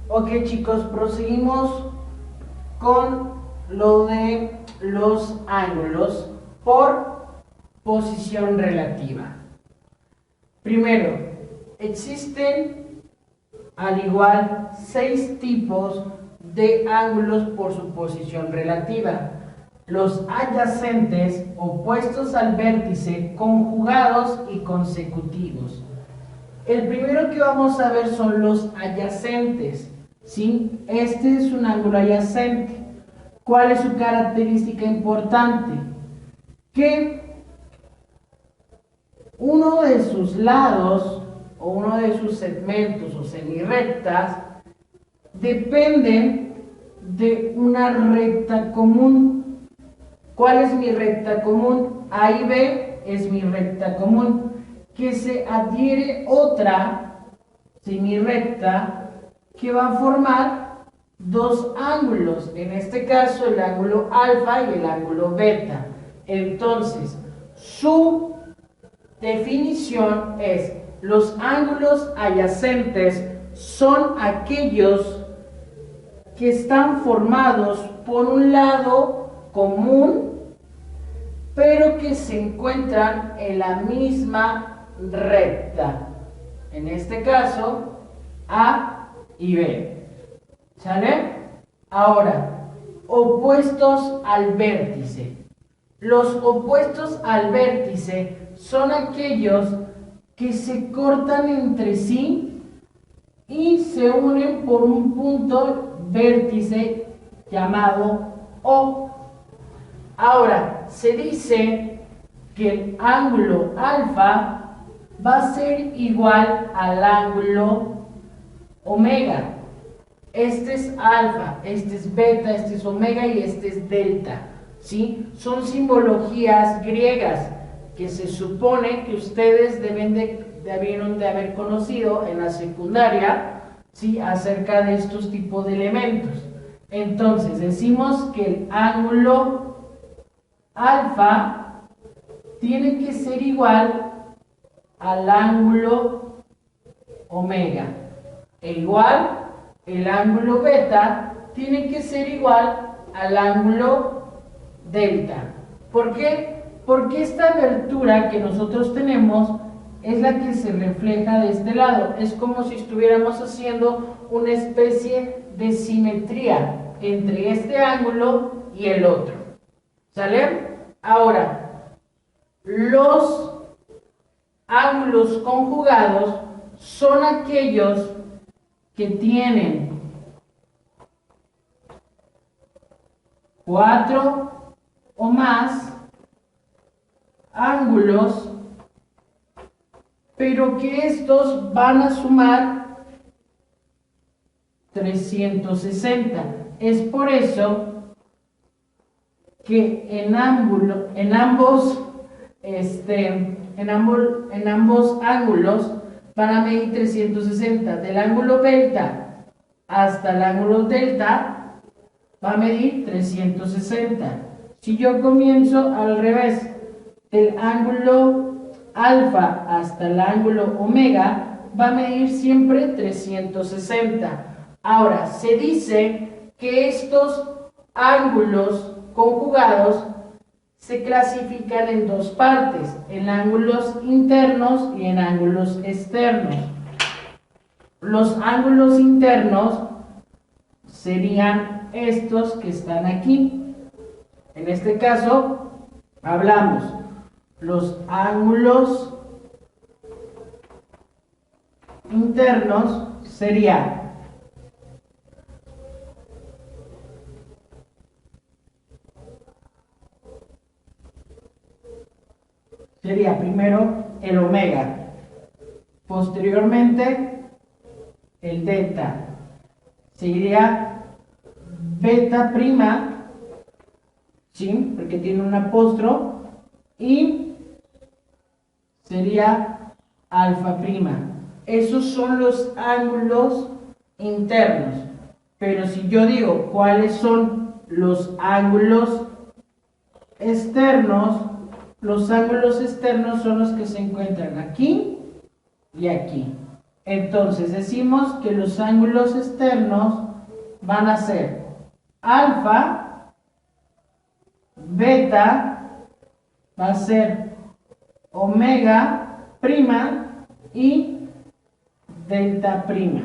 Ok, chicos, proseguimos con lo de los ángulos por posición relativa. Primero, existen al igual 6 tipos de ángulos por su posición relativa. Los adyacentes, opuestos al vértice, conjugados y consecutivos. El primero que vamos a ver son los adyacentes, ¿sí? Este es un ángulo adyacente. ¿Cuál es su característica importante? Que uno de sus lados o uno de sus segmentos o semirrectas dependen de una recta común. ¿Cuál es mi recta común? A y B es mi recta común, que se adhiere otra semirrecta que va a formar dos ángulos, en este caso el ángulo alfa y el ángulo beta. Entonces, su definición es: los ángulos adyacentes son aquellos que están formados por un lado común, pero que se encuentran en la misma recta. En este caso, A y B. ¿Sale? Ahora, opuestos al vértice. Los opuestos al vértice son aquellos que se cortan entre sí y se unen por un punto vértice llamado O. Ahora, se dice que el ángulo alfa va a ser igual al ángulo omega. Este es alfa, este es beta, este es omega y este es delta, ¿sí? Son simbologías griegas que se supone que ustedes debieron de haber conocido en la secundaria, ¿sí? Acerca de estos tipos de elementos. Entonces, decimos que el ángulo alfa tiene que ser igual al ángulo omega, e igual el ángulo beta tiene que ser igual al ángulo delta. ¿Por qué? Porque esta abertura que nosotros tenemos es la que se refleja de este lado. Es como si estuviéramos haciendo una especie de simetría entre este ángulo y el otro. ¿Sale? Ahora, los ángulos conjugados son aquellos que tienen 4 o más ángulos, pero que estos van a sumar 360. Es por eso que en ambos ángulos van a medir 360. Del ángulo beta hasta el ángulo delta va a medir 360. Si yo comienzo al revés, del ángulo alfa hasta el ángulo omega, va a medir siempre 360. Ahora, se dice que estos ángulos conjugados se clasifican en dos partes, en ángulos internos y en ángulos externos. Los ángulos internos serían estos que están aquí. En este caso, hablamos los ángulos internos sería primero el omega, posteriormente el delta, seguiría beta prima, ¿sí? Porque tiene un apóstrofe, y sería alfa prima. Esos son los ángulos internos. Pero si yo digo cuáles son los ángulos externos, los ángulos externos son los que se encuentran aquí y aquí. Entonces decimos que los ángulos externos van a ser alfa, beta, va a ser omega prima y delta prima,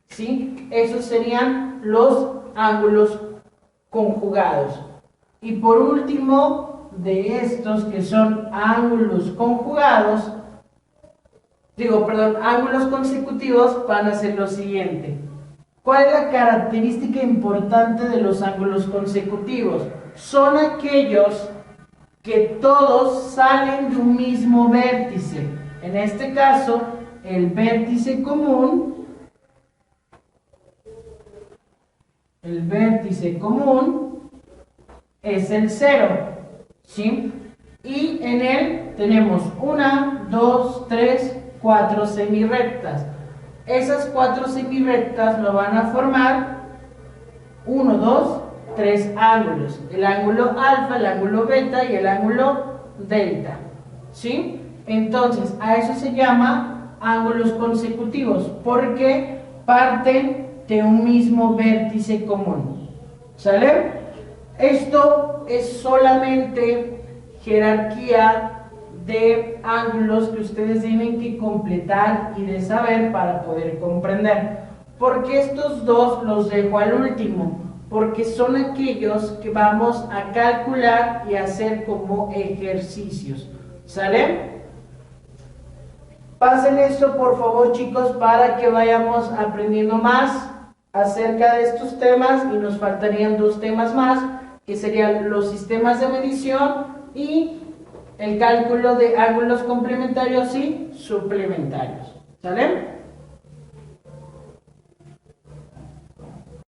¿sí? Esos serían los ángulos conjugados. Y por último, de estos que son ángulos conjugados, ángulos consecutivos, van a ser lo siguiente. ¿Cuál es la característica importante de los ángulos consecutivos? Son aquellos que todos salen de un mismo vértice. En este caso, el vértice común es el 0, ¿sí? Y en él tenemos 1, 2, 3, 4 semirrectas. Esas 4 semirrectas lo van a formar 1, 2, 3 ángulos. El ángulo alfa, el ángulo beta y el ángulo delta, ¿sí? Entonces, a eso se llama ángulos consecutivos, porque parten de un mismo vértice común. ¿Sale? Esto es solamente jerarquía de ángulos que ustedes tienen que completar y de saber para poder comprender. Porque estos dos los dejo al último, porque son aquellos que vamos a calcular y hacer como ejercicios. ¿Sale? Pasen esto por favor, chicos, para que vayamos aprendiendo más acerca de estos temas, y nos faltarían 2 temas más, que serían los sistemas de medición y el cálculo de ángulos complementarios y suplementarios. ¿Sale?